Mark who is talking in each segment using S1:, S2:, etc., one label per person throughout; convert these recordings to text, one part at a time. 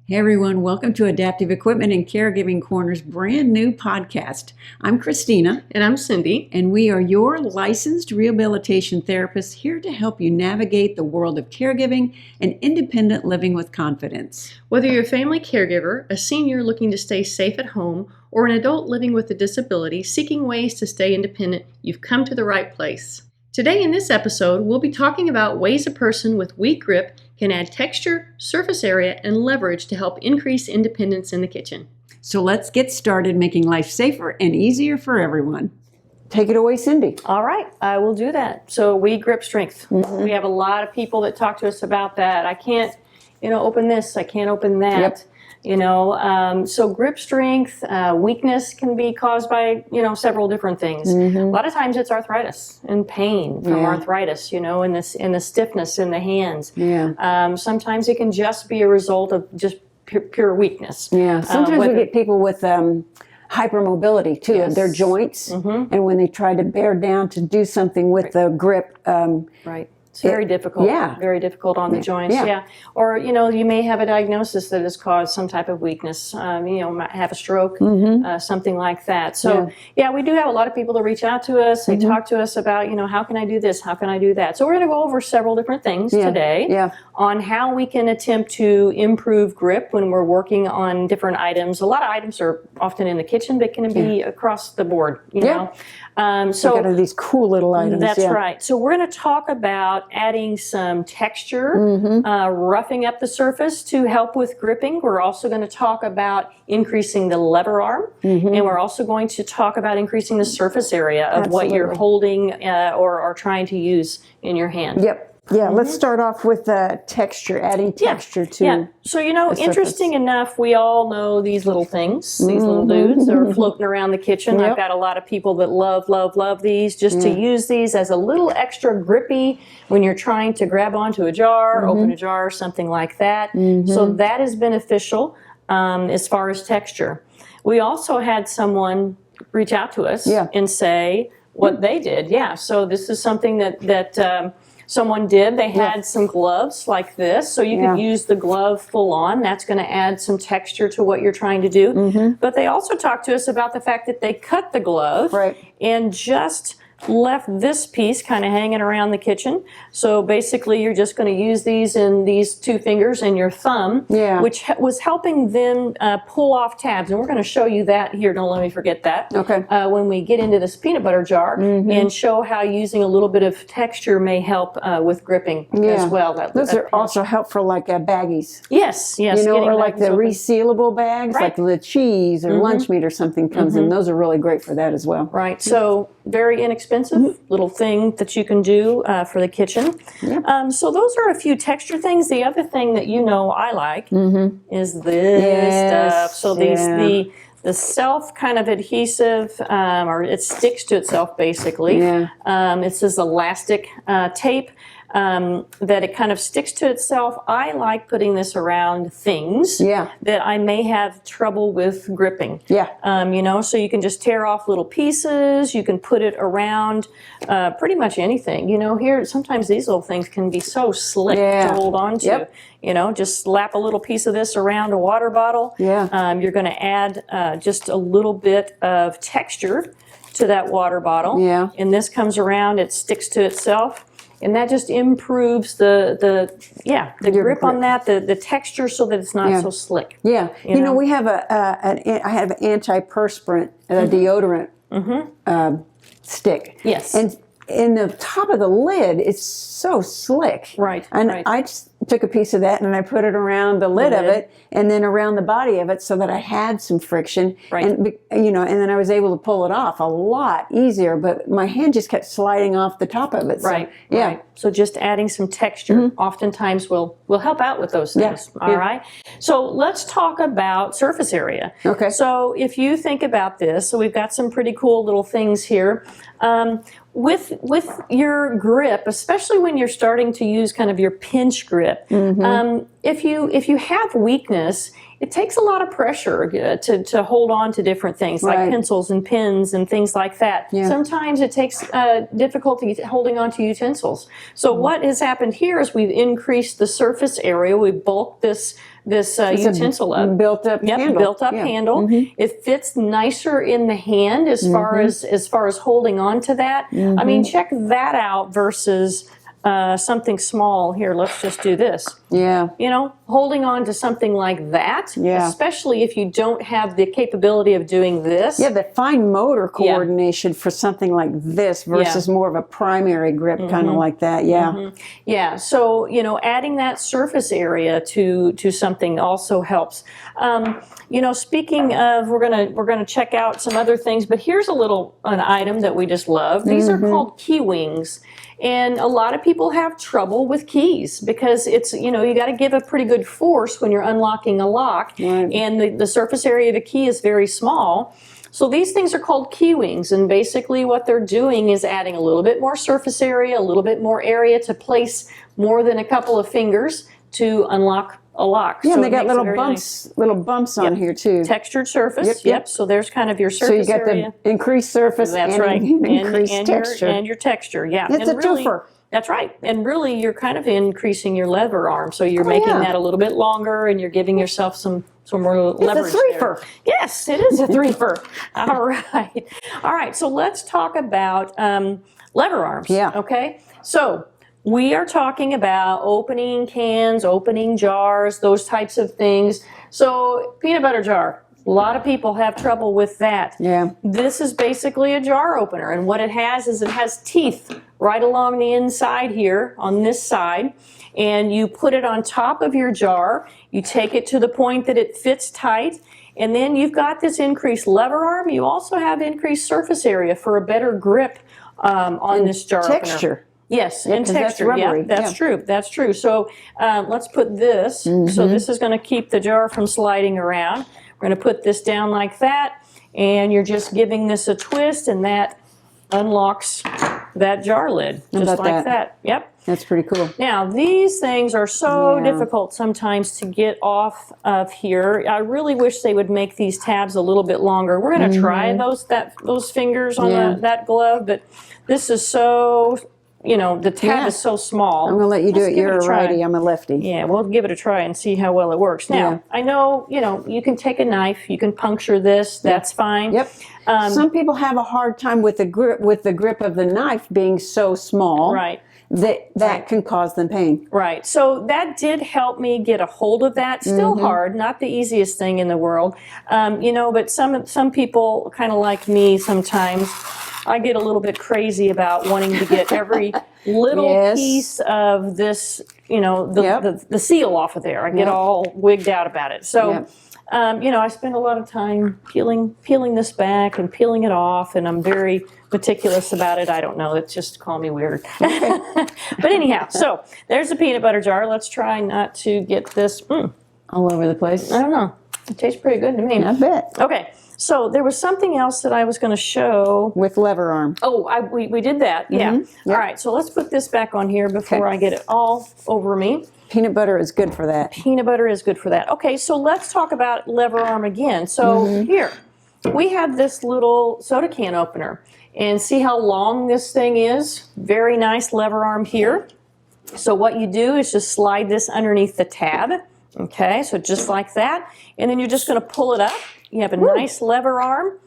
S1: Hey everyone, welcome to Adaptive Equipment and Caregiving Corner's brand new podcast. I'm Christina.
S2: And I'm Cindy.
S1: And we are your licensed rehabilitation therapists here to help you navigate the world of caregiving and independent living with confidence.
S2: Whether you're a family caregiver, a senior looking to stay safe at home, or an adult living with a disability seeking ways to stay independent, you've come to the right place. Today in this episode, we'll be talking about ways a person with weak grip can add texture, surface area, and leverage to help increase independence in the kitchen.
S1: So let's get started making life safer and easier for everyone. Take it away, Cindy.
S2: All right, I will do that. So weak grip strength. We have a lot of people that talk to us about that. I can't, open this, I can't open that.
S1: Yep.
S2: So grip strength, weakness can be caused by, several different things. A lot of times it's arthritis and pain from arthritis, in the stiffness in the hands.
S1: Yeah.
S2: Sometimes it can just be a result of just pure weakness.
S1: Yeah. Sometimes we get people with hypermobility too of their joints, and when they try to bear down to do something with the grip.
S2: Right. It's very difficult.
S1: Yeah.
S2: Very difficult on the joints.
S1: Yeah.
S2: Or, you may have a diagnosis that has caused some type of weakness. Might have a stroke, something like that. So, we do have a lot of people that reach out to us. They talk to us about, how can I do this? How can I do that? So we're going to go over several different things today on how we can attempt to improve grip when we're working on different items. A lot of items are often in the kitchen, but can be across the board, know.
S1: So got these cool little items.
S2: That's right. So we're going to talk about adding some texture, roughing up the surface to help with gripping. We're also going to talk about increasing the lever arm, and we're also going to talk about increasing the surface area of what you're holding or are trying to use in your hand.
S1: Yep. Yeah, let's start off with texture, adding texture to.
S2: Yeah. So, interesting enough, we all know these little things, these little dudes that are floating around the kitchen. I've got a lot of people that love these, just to use these as a little extra grippy when you're trying to grab onto a jar, open a jar, something like that. So that is beneficial as far as texture. We also had someone reach out to us and say what they did. Yeah, so this is something that someone did. They had some gloves like this, so you could use the glove full on. That's going to add some texture to what you're trying to do. But they also talked to us about the fact that they cut the glove and just left this piece kind of hanging around the kitchen. So basically you're just going to use these in these two fingers and your thumb, which was helping them pull off tabs. And we're going to show you that here. Don't let me forget that.
S1: Okay.
S2: When we get into this peanut butter jar and show how using a little bit of texture may help with gripping as well.
S1: Those are also helpful like baggies.
S2: Yes.
S1: Or like the resealable bags, like the cheese or lunch meat or something comes in. Those are really great for that as well.
S2: Right. So very inexpensive little thing that you can do for the kitchen. So those are a few texture things. The other thing that I like is this stuff. So the self kind of adhesive, or it sticks to itself basically. It's this elastic tape. That it kind of sticks to itself. I like putting this around things that I may have trouble with gripping. So you can just tear off little pieces. You can put it around pretty much anything. Here sometimes these little things can be so slick to hold on to. Just slap a little piece of this around a water bottle. You're going to add just a little bit of texture to that water bottle. And this comes around, it sticks to itself. And that just improves the grip on that, the texture, so that it's not so slick.
S1: We have I have an antiperspirant, deodorant stick. And in the top of the lid, it's so slick. And I just took a piece of that and I put it around the lid of it and then around the body of it so that I had some friction. And and then I was able to pull it off a lot easier, but my hand just kept sliding off the top of it. So,
S2: So just adding some texture oftentimes will help out with those things. All right. So let's talk about surface area.
S1: Okay.
S2: So if you think about this, so we've got some pretty cool little things here. With your grip, especially when you're starting to use kind of your pinch grip, if you have weakness, it takes a lot of pressure to hold on to different things like pencils and pens and things like that.
S1: Yeah.
S2: Sometimes it takes difficulty holding on to utensils. So what has happened here is we've increased the surface area. We've bulked this utensil up.
S1: Built up handle.
S2: Built up handle. It fits nicer in the hand as far as holding on to that. I mean, check that out versus something small. Here, let's just do this.
S1: Yeah.
S2: You know, holding on to something like that, especially if you don't have the capability of doing this.
S1: Yeah, the fine motor coordination for something like this versus more of a primary grip, kind of like that. Yeah.
S2: Yeah. So, you know, adding that surface area to something also helps. You know, speaking of, we're gonna check out some other things, but here's an item that we just love. These are called key wings. And a lot of people have trouble with keys because it's, you know, you got to give a pretty good force when you're unlocking a lock. And the surface area of a key is very small. So these things are called key wings. And basically what they're doing is adding a little bit more surface area, a little bit more area to place more than a couple of fingers to unlock a lock.
S1: Yeah,
S2: so
S1: and they got little bumps on here too.
S2: Textured surface. Yep. So there's kind of your surface area.
S1: So you got the increased surface and increased texture.
S2: And your texture, yeah.
S1: It's a twofer.
S2: That's right. And really you're kind of increasing your lever arm. So you're making that a little bit longer and you're giving yourself some more leverage.
S1: It's a threefer.
S2: Yes, it is a threefer. All right. All right. So let's talk about lever arms.
S1: Yeah.
S2: Okay. So we are talking about opening cans, opening jars, those types of things. So peanut butter jar, a lot of people have trouble with that.
S1: Yeah.
S2: This is basically a jar opener, and what it has teeth right along the inside here on this side, and you put it on top of your jar. You take it to the point that it fits tight, and then you've got this increased lever arm. You also have increased surface area for a better grip on this jar
S1: texture.
S2: opener. Yes, and texture. That's true. That's true. So let's put this. So this is going to keep the jar from sliding around. We're going to put this down like that, and you're just giving this a twist, and that unlocks that jar lid, just like that. Yep.
S1: That's pretty cool.
S2: Now, these things are so difficult sometimes to get off of here. I really wish they would make these tabs a little bit longer. We're going to try those fingers on that glove, but this is so... You know, the tab is so small.
S1: I'm going to let you do it. You're a righty. I'm a lefty.
S2: Yeah, we'll give it a try and see how well it works. Now, I know, you know, you can take a knife. You can puncture this. That's fine.
S1: Yep. Some people have a hard time with the grip of the knife being so small.
S2: Right.
S1: That can cause them pain.
S2: Right. So that did help me get a hold of that. Still hard, not the easiest thing in the world. You know, but some people, kind of like me sometimes, I get a little bit crazy about wanting to get every little piece of this, you know, the seal off of there. I get all wigged out about it. So, you know, I spend a lot of time peeling this back and peeling it off, and I'm very meticulous about it. I don't know. It's just call me weird. But anyhow, so there's a peanut butter jar. Let's try not to get this
S1: all over the place.
S2: I don't know. It tastes pretty good to me.
S1: I bet.
S2: Okay. So there was something else that I was going to show.
S1: With lever arm.
S2: Oh, we did that. Yeah. Yep. All right. So let's put this back on here before I get it all over me.
S1: Peanut butter is good for that.
S2: Peanut butter is good for that. Okay. So let's talk about lever arm again. So here we have this little soda can opener, and see how long this thing is? Very nice lever arm here. So what you do is just slide this underneath the tab. Okay. So just like that. And then you're just going to pull it up. You have a nice lever arm.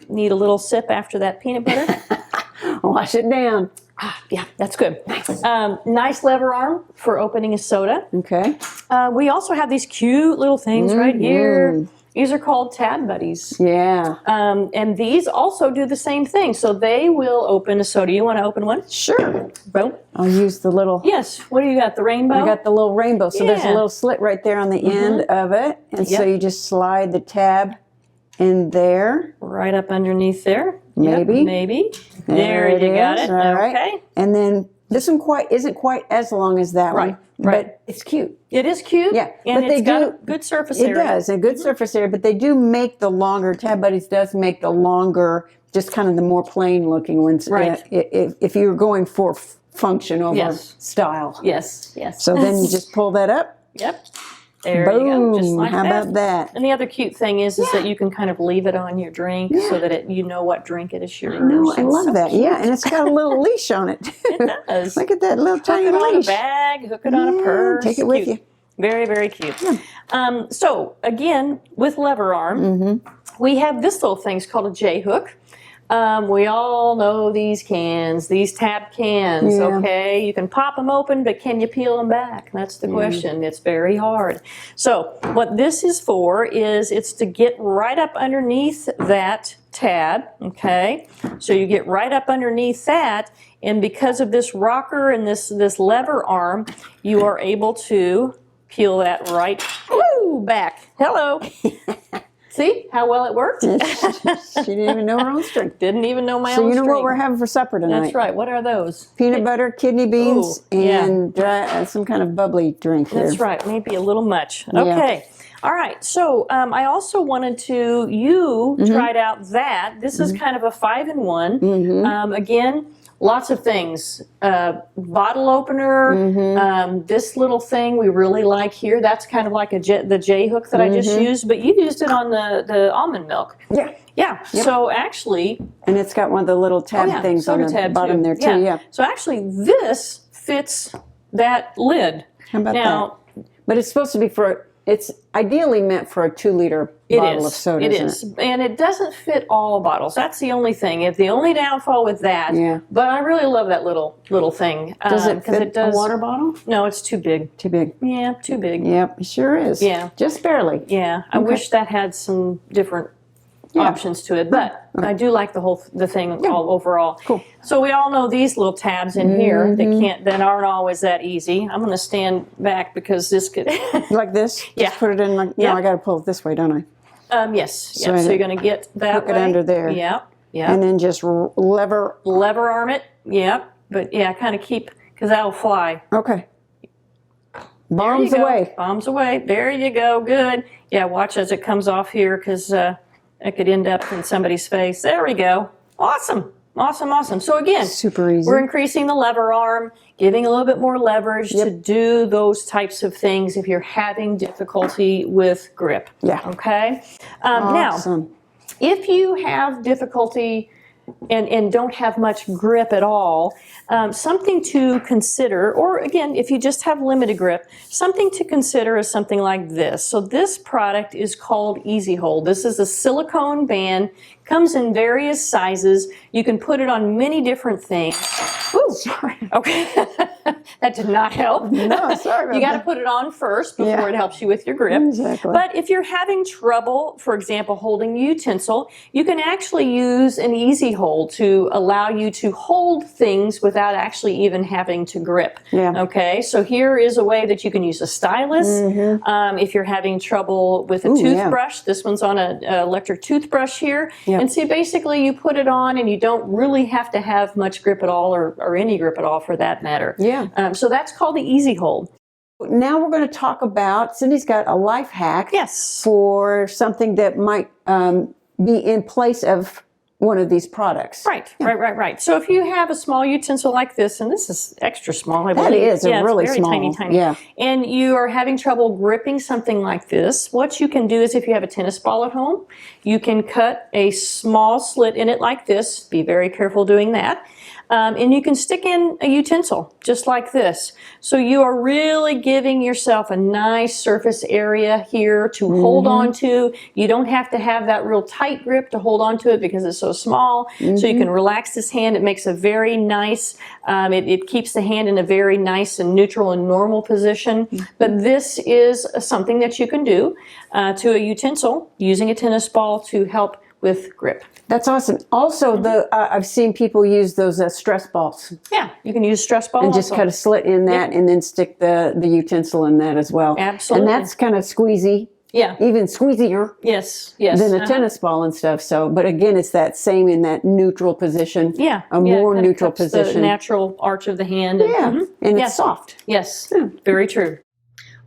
S2: Need a little sip after that peanut butter.
S1: Wash it down.
S2: Yeah, that's good. Nice lever arm for opening a soda.
S1: Okay.
S2: We also have these cute little things right here. These are called tab buddies.
S1: Yeah.
S2: And these also do the same thing. So they will open a soda. You want to open one?
S1: Sure.
S2: Boom.
S1: I'll use the little...
S2: Yes. What do you got? The rainbow?
S1: I got the little rainbow. So there's a little slit right there on the end of it. And so you just slide the tab in there.
S2: Right up underneath there.
S1: Maybe.
S2: Yep, maybe. There you got it.
S1: All right.
S2: Okay.
S1: And then this one isn't quite as long as that one.
S2: Right.
S1: But it's cute.
S2: It is cute.
S1: Yeah.
S2: And
S1: but
S2: it's got a good surface area.
S1: It does. A good surface area. But they do make the longer, Tab Buddies does make the longer, just kind of the more plain looking ones.
S2: Right.
S1: If you're going for function over style.
S2: Yes. Yes.
S1: So then you just pull that up.
S2: Yep. There
S1: Boom.
S2: you go, just like
S1: How about that?
S2: And the other cute thing is that you can kind of leave it on your drink so that you know what drink it is yours.
S1: No, I love
S2: so
S1: that.
S2: cute.
S1: Yeah, and it's got a little leash on it.
S2: It does.
S1: Look at that little tiny
S2: Hook it on a
S1: leash.
S2: bag, hook it on a purse.
S1: Take it with you.
S2: Very, very cute. So again, with lever arm, we have this little thing. It's called a J-hook. We all know these cans, these tab cans, okay? You can pop them open, but can you peel them back? That's the question. It's very hard. So what this is for is it's to get right up underneath that tab, okay? So you get right up underneath that, and because of this rocker and this lever arm, you are able to peel that right back. Hello. See how well it worked?
S1: She didn't even know her own strength.
S2: Didn't even know my own
S1: So you know
S2: strength.
S1: what we're having for supper tonight?
S2: That's right. What are those?
S1: Peanut butter, kidney beans,
S2: Ooh,
S1: and some kind of bubbly drink here.
S2: That's right. Maybe a little much. Okay. All right. So I also wanted you tried out that. This is kind of a 5-in-1. Again, lots of things. Bottle opener, this little thing we really like here. That's kind of like the J-hook that I just used, but you used it on the almond milk. Yeah. Yeah. Yep. So actually...
S1: And it's got one of the little tab things on the bottom there too. Yeah.
S2: So actually this fits that lid.
S1: How about that? But it's supposed to be it's ideally meant for a 2-liter bottle of soda, isn't it?
S2: And it doesn't fit all bottles. That's the only thing. It's the only downfall with that. Yeah. But I really love that little thing.
S1: Does it fit a water bottle?
S2: No, it's too big.
S1: Too big.
S2: Yeah, too big.
S1: Yep, it sure is.
S2: Yeah.
S1: Just barely.
S2: Yeah. I wish that had some different options to it, but I do like the thing all overall. Cool. So we all know these little tabs in here that aren't always that easy. I'm going to stand back because this could
S1: like this. Just put it in. No, I got to pull it this way, don't
S2: I? Yes. So you're going to get that.
S1: Hook it under there.
S2: Yeah. Yeah.
S1: And then just lever
S2: arm it. Yeah. But kind of keep because that'll fly.
S1: Okay. Bombs away.
S2: Bombs away. There you go. Good. Yeah. Watch as it comes off here because. It could end up in somebody's face. There we go. Awesome. Awesome, awesome. So again,
S1: super easy.
S2: We're increasing the lever arm, giving a little bit more leverage to do those types of things if you're having difficulty with grip. Yeah. Okay?
S1: Awesome.
S2: Now, if you have difficulty and don't have much grip at all, something to consider, or again, if you just have limited grip, something to consider is something like this. So this product is called EazyHold. This is a silicone band, comes in various sizes. You can put it on many different things. Ooh, sorry. Okay. That did not help.
S1: No, sorry about
S2: You got to put it on first before it helps you with your grip.
S1: Exactly.
S2: But if you're having trouble, for example, holding a utensil, you can actually use an EazyHold to allow you to hold things without actually even having to grip. Yeah. Okay, so here is a way that you can use a stylus. If you're having trouble with a toothbrush, this one's on an electric toothbrush here. And see, basically you put it on and you don't really have to have much grip at all or any grip at all for that matter. Yeah. So that's called the EazyHold.
S1: Now we're going to talk about, Cindy's got a life hack for something that might be in place of one of these products.
S2: Right. So if you have a small utensil like this, and this is extra small, I believe.
S1: That is really
S2: very
S1: small.
S2: Tiny. Yeah. And you are having trouble gripping something like this, what you can do is if you have a tennis ball at home, you can cut a small slit in it like this. Be very careful doing that. And you can stick in a utensil just like this. So you are really giving yourself a nice surface area here to hold on to. You don't have to have that real tight grip to hold on to it because it's so small. So you can relax this hand. It makes a very nice, it keeps the hand in a very nice and neutral and normal position. But this is something that you can do to a utensil using a tennis ball to help with grip.
S1: That's awesome. Also, I've seen people use those stress balls.
S2: Yeah, you can use stress balls.
S1: And just cut a slit in that and then stick the utensil in that as well.
S2: Absolutely.
S1: And that's kind of squeezy. Yeah. Even squeezier.
S2: Yes.
S1: Than a tennis ball and stuff. So, but again, it's that same in that neutral position. Yeah. A more neutral position.
S2: The natural arch of the hand.
S1: And, and it's soft.
S2: Yes. Very true.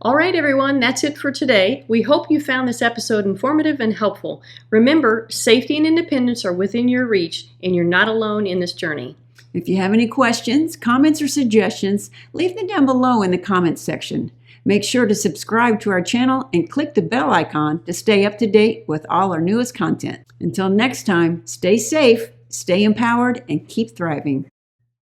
S2: All right, everyone, that's it for today. We hope you found this episode informative and helpful. Remember, safety and independence are within your reach, and you're not alone in this journey.
S1: If you have any questions, comments, or suggestions, leave them down below in the comments section. Make sure to subscribe to our channel and click the bell icon to stay up to date with all our newest content. Until next time, stay safe, stay empowered, and keep thriving.